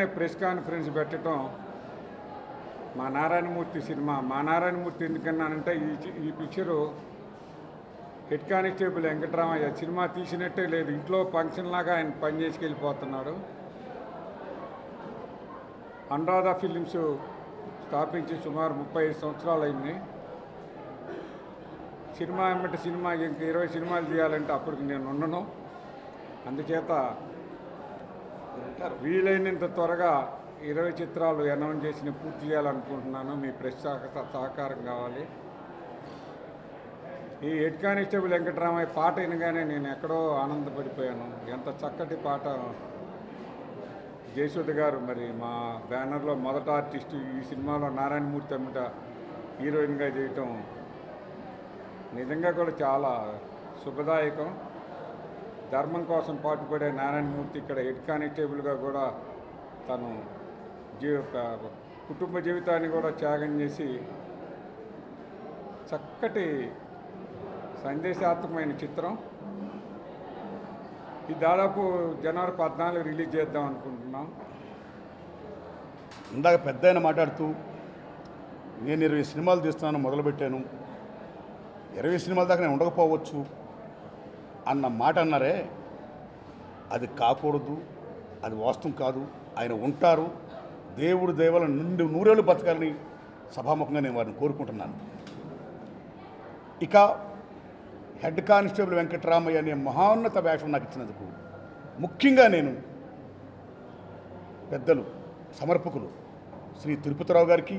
వెంటనే press conference పెట్టడం మా నారాయణమూర్తి సినిమా. మా నారాయణమూర్తి ఎందుకన్నానంటే ఈ పిక్చరు హెడ్ కానిస్టేబుల్ వెంకటరామయ్య సినిమా తీసినట్టే లేదు. ఇంట్లో ఫంక్షన్ లాగా ఆయన పని చేసుకెళ్ళిపోతున్నాడు. అనురాధ ఫిలిమ్స్ స్థాపించి సుమారు 35 సంవత్సరాలు అయింది. సినిమా ఏమంటే సినిమా ఇంక 20 సినిమాలు తీయాలంటే అప్పటికి నేను ఉండను. అందుచేత వీలైనంత త్వరగా 20 చిత్రాలు అనౌన్స్ చేసి పూర్తి చేయాలనుకుంటున్నాను. మీ ప్రెస్ సహకారం కావాలి. ఈ హెడ్ కానిస్టేబుల్ వెంకటరామయ్య పాట వినగానే నేను ఎక్కడో ఆనందపడిపోయాను. ఎంత చక్కటి పాట. జయసుధ గారు మరి మా బ్యానర్లో మొదట ఆర్టిస్టు. ఈ సినిమాలో నారాయణమూర్తి అమ్మట హీరోయిన్గా చేయటం నిజంగా కూడా చాలా శుభదాయకం. ధర్మం కోసం పాటుపడే నారాయణమూర్తి ఇక్కడ హెడ్ కానిస్టేబుల్గా కూడా తను కుటుంబ జీవితాన్ని కూడా త్యాగం చేసి చక్కటి సందేశాత్మకమైన చిత్రం. ఇది దాదాపు జనవరి 14 రిలీజ్ చేద్దాం అనుకుంటున్నాం. ఇందాక పెద్ద ఆయన మాట్లాడుతూ నేను 20 సినిమాలు తీస్తున్నాను మొదలుపెట్టాను, 20 సినిమాల దాకా నేను ఉండకపోవచ్చు అన్న మాట అన్నారే, అది కాకూడదు, అది వాస్తవం కాదు. ఆయన ఉంటారు. దేవుడు దేవల నిండు నూరేళ్ళు బతకాలని సభాముఖంగా నేను వారిని కోరుకుంటున్నాను. ఇక హెడ్ కానిస్టేబుల్ వెంకటరామయ్య అనే మహోన్నత వేషం నాకు ఇచ్చినందుకు ముఖ్యంగా నేను పెద్దలు సమర్పకులు శ్రీ తిరుపతిరావు గారికి,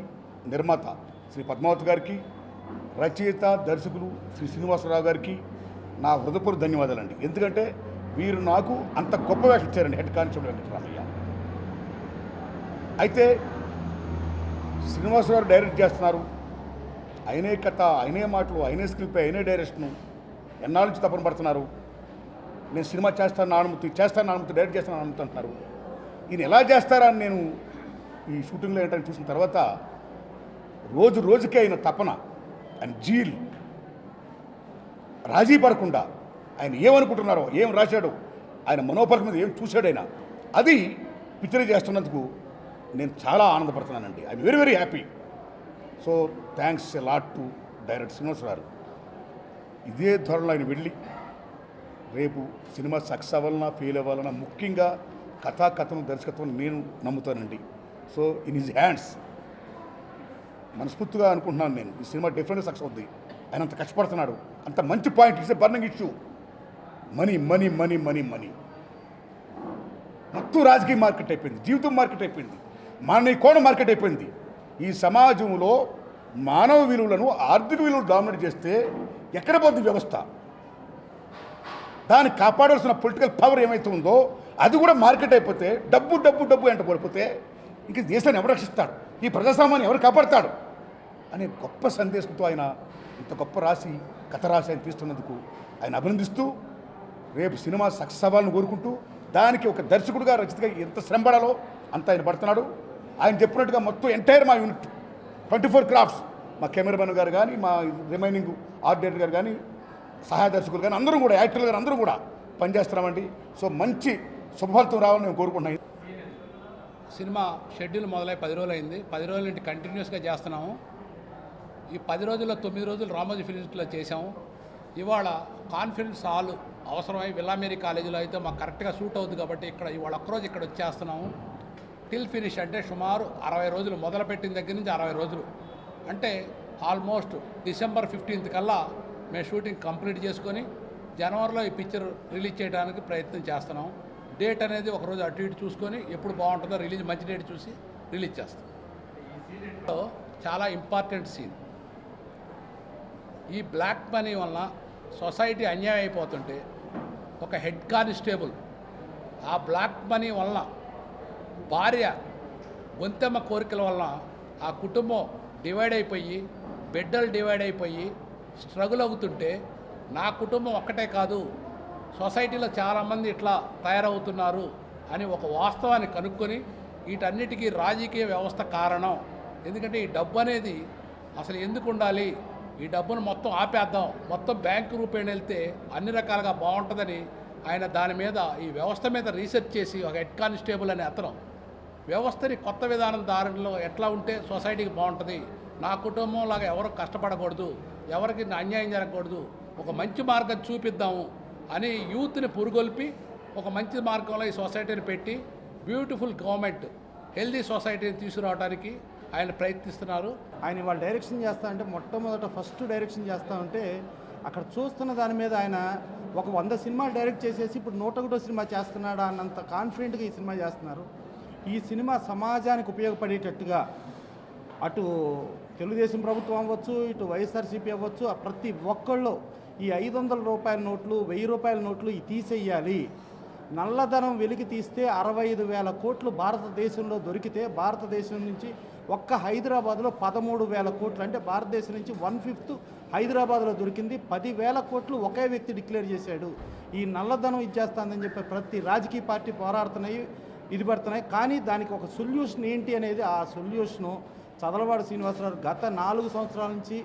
నిర్మాత శ్రీ పద్మావతి గారికి, రచయిత దర్శకులు శ్రీ శ్రీనివాసరావు గారికి నా హృదయపూర్వక ధన్యవాదాలండి. ఎందుకంటే వీరు నాకు అంత గొప్ప వేషం ఇచ్చారండి హెడ్ కానిస్టేబుల్ వెంకటరామయ్య. అయితే శ్రీనివాసరావు డైరెక్ట్ చేస్తున్నారు. ఆయనే కథ, ఆయనే మాటలు, ఆయనే స్క్రిప్ట్, ఆయనే డైరెక్షను. ఎన్నాళ్ళ నుంచి తపన పడుతున్నారు. నేను సినిమా చేస్తాను అనుమతి డైరెక్ట్ చేస్తాను అనుమతి అంటున్నారు. ఈయన ఎలా చేస్తారా అని నేను ఈ షూటింగ్లో ఏంటని చూసిన తర్వాత రోజు రోజుకే ఆయన తపన, ఆయన జీల్, రాజీ పడకుండా ఆయన ఏమనుకుంటున్నారో, ఏం రాశాడో, ఆయన మనోపరక మీద ఏం చూశాడు ఆయన, అది పిక్చర్ చేస్తున్నందుకు నేను చాలా ఆనందపడుతున్నానండి. I'm very very happy. So thanks a lot to director Srinivasarao. ఇదే ధోరణిలో ఆయన వెళ్ళి రేపు సినిమా సక్సెస్ అవ్వాలన్నా ఫెయిల్ అవ్వాలన్నా ముఖ్యంగా కథనం దర్శకత్వం నేను నమ్ముతానండి. సో ఇన్ హిజ్ హ్యాండ్స్ మనస్ఫూర్తిగా అనుకుంటున్నాను నేను ఈ సినిమా డెఫినెట్గా సక్సెస్ అవుద్ది. ఆయన అంత కష్టపడుతున్నాడు. అంత మంచి point. It's a burning issue. Money money money money money మొత్తం రాజకీయ మార్కెట్ అయిపోయింది, జీవితం మార్కెట్ అయిపోయింది, మానవ కోణ మార్కెట్ అయిపోయింది. ఈ సమాజంలో మానవ విలువలను, ఆర్థిక విలువలు డామినేట్ చేస్తే ఎక్కడ పోతుంది వ్యవస్థ? దాన్ని కాపాడాల్సిన పొలిటికల్ పవర్ ఏమైతే ఉందో అది కూడా మార్కెట్ అయిపోతే, డబ్బు డబ్బు డబ్బు ఎంట పడిపోతే ఇంక దేశాన్ని ఎవరు రక్షిస్తాడు, ఈ ప్రజాస్వామ్యాన్ని ఎవరు కాపాడతాడు అనే గొప్ప సందేశంతో ఆయన ఇంత గొప్ప కథ రాసి ఆయన తీస్తున్నందుకు ఆయన అభినందిస్తూ, రేపు సినిమా సక్సెస్ అవ్వాలని కోరుకుంటూ, దానికి ఒక దర్శకుడిగా, రచయితగా ఎంత శ్రమ పడాలో అంత ఆయన పడుతున్నాడు. ఆయన చెప్పినట్టుగా మొత్తం ఎంటైర్ మా యూనిట్ 24 క్రాఫ్ట్స్, మా కెమెరామెన్ గారు కానీ, మా రిమైనింగ్ ఆర్ట్ డైరెక్టర్ గారు కానీ, సహాయ దర్శకులు కానీ, అందరూ కూడా, యాక్టర్లు గారు అందరూ కూడా పనిచేస్తున్నామండి. సో మంచి శుభఫలితం రావాలని మేము కోరుకుంటున్నాం. సినిమా షెడ్యూల్ మొదలై 10 రోజులు అయింది. 10 రోజుల నుండి కంటిన్యూస్గా చేస్తున్నాము. ఈ 10 రోజుల్లో 9 రోజులు రామోజీ ఫిలిమ్స్లో చేసాము. ఇవాళ కాన్ఫరెన్స్ హాల్ అవసరమై విల్లామేరీ కాలేజీలో అయితే మాకు కరెక్ట్గా సూట్ అవుతుంది కాబట్టి ఇక్కడ ఇవాళ ఒక్కరోజు ఇక్కడ వచ్చేస్తున్నాము. టిల్ ఫినిష్ అంటే సుమారు 60 రోజులు, మొదలుపెట్టిన దగ్గర నుంచి 60 రోజులు అంటే ఆల్మోస్ట్ డిసెంబర్ 15th కల్లా మేము షూటింగ్ కంప్లీట్ చేసుకొని జనవరిలో ఈ పిక్చర్ రిలీజ్ చేయడానికి ప్రయత్నం చేస్తున్నాం. డేట్ అనేది ఒకరోజు అటు ఇటు చూసుకొని ఎప్పుడు బాగుంటుందో రిలీజ్, మంచి డేట్ చూసి రిలీజ్ చేస్తాం. చాలా ఇంపార్టెంట్ సీన్. ఈ బ్లాక్ మనీ వల్ల సొసైటీ అన్యాయం అయిపోతుంటే ఒక హెడ్ కానిస్టేబుల్ ఆ బ్లాక్ మనీ వల్ల భార్య గొంతెమ్మ కోరికల వల్ల ఆ కుటుంబం డివైడ్ అయిపోయి, బిడ్డలు డివైడ్ అయిపోయి స్ట్రగుల్ అవుతుంటే, నా కుటుంబం ఒక్కటే కాదు, సొసైటీలో చాలామంది ఇట్లా తయారవుతున్నారు అని ఒక వాస్తవాన్ని కనుక్కొని వీటన్నిటికీ రాజకీయ వ్యవస్థ కారణం. ఎందుకంటే ఈ డబ్బు అనేది అసలు ఎందుకు ఉండాలి, ఈ డబ్బును మొత్తం ఆపేద్దాం, మొత్తం బ్యాంకు రూపేణ వెళ్తే అన్ని రకాలుగా బాగుంటుందని ఆయన దాని మీద, ఈ వ్యవస్థ మీద రీసెర్చ్ చేసి ఒక హెడ్ కానిస్టేబుల్ అనే అతను వ్యవస్థని కొత్త విధానం దారిలో ఎట్లా ఉంటే సొసైటీకి బాగుంటుంది, నా కుటుంబం లాగా ఎవరు కష్టపడకూడదు, ఎవరికి అన్యాయం జరగకూడదు, ఒక మంచి మార్గం చూపిద్దాము అని యూత్ని పురుగొల్పి ఒక మంచి మార్గంలో ఈ సొసైటీని పెట్టి బ్యూటిఫుల్ గవర్నమెంట్ హెల్దీ సొసైటీని తీసుకురావడానికి ఆయన ప్రయత్నిస్తున్నారు. ఆయన ఇవాళ డైరెక్షన్ చేస్తా అంటే మొట్టమొదట ఫస్ట్ డైరెక్షన్ చేస్తా ఉంటే అక్కడ చూస్తున్న దాని మీద ఆయన ఒక 100 సినిమాలు డైరెక్ట్ చేసేసి ఇప్పుడు 101 సినిమా చేస్తున్నాడా అన్నంత కాన్ఫిడెంట్గా ఈ సినిమా చేస్తున్నారు. ఈ సినిమా సమాజానికి ఉపయోగపడేటట్టుగా అటు తెలుగుదేశం ప్రభుత్వం అవ్వచ్చు, ఇటు వైఎస్ఆర్సీపీ అవ్వచ్చు, ప్రతి ఒక్కళ్ళు ఈ 500 రూపాయల నోట్లు, 1000 రూపాయల నోట్లు ఈ తీసేయాలి. నల్లధనం వెలికి తీస్తే 65,000 కోట్లు భారతదేశంలో దొరికితే భారతదేశం నుంచి ఒక్క హైదరాబాద్లో 13,000 కోట్లు, అంటే భారతదేశం నుంచి 1/5 హైదరాబాద్లో దొరికింది. 10,000 కోట్లు ఒకే వ్యక్తి డిక్లేర్ చేశాడు. ఈ నల్లధనం ఇచ్చేస్తుందని చెప్పి ప్రతి రాజకీయ పార్టీ పోరాడుతున్నాయి, ఇది పడుతున్నాయి. కానీ దానికి ఒక సొల్యూషన్ ఏంటి అనేది, ఆ సొల్యూషను చదలవాడ శ్రీనివాసరావు గత 4 సంవత్సరాల నుంచి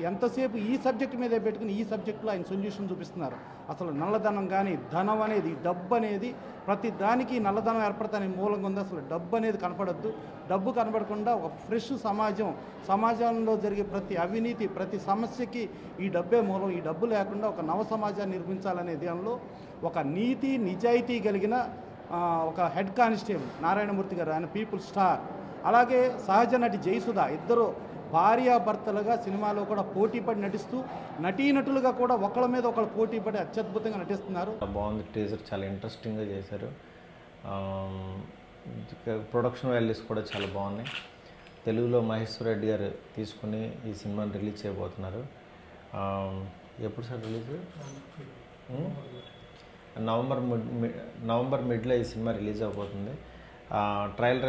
ఎంతసేపు ఈ సబ్జెక్ట్ మీదే పెట్టుకుని ఈ సబ్జెక్టులో ఆయన సొల్యూషన్ చూపిస్తున్నారు. అసలు నల్లధనం కానీ ధనం అనేది, డబ్బు అనేది ప్రతి దానికి నల్లధనం ఏర్పడతానే మూలంగా ఉంది. అసలు డబ్బు అనేది కనపడద్దు. డబ్బు కనపడకుండా ఒక ఫ్రెష్ సమాజంలో జరిగే ప్రతి అవినీతి, ప్రతి సమస్యకి ఈ డబ్బే మూలం. ఈ డబ్బు లేకుండా ఒక నవ సమాజాన్ని నిర్మించాలనే దానిలో ఒక నీతి నిజాయితీ కలిగిన ఒక హెడ్ కానిస్టేబుల్ నారాయణమూర్తి గారు, ఆయన పీపుల్ స్టార్. అలాగే సహజ నటి జయసుధ, ఇద్దరు భార్యాభర్తలుగా సినిమాలో కూడా పోటీపడి నటిస్తూ నటీనటులుగా కూడా ఒకళ్ళ మీద ఒకళ్ళు పోటీపడి అత్యద్భుతంగా నటిస్తున్నారు. బాగుంది, టీజర్ చాలా ఇంట్రెస్టింగ్గా చేశారు. ప్రొడక్షన్ వాల్యూస్ కూడా చాలా బాగున్నాయి. తెలుగులో మహేశ్వర్ రెడ్డి గారు తీసుకుని ఈ సినిమాని రిలీజ్ చేయబోతున్నారు. ఎప్పుడు సార్ రిలీజ్? నవంబర్ మిడ్లో ఈ సినిమా రిలీజ్ అవబోతుంది. ట్రైలర్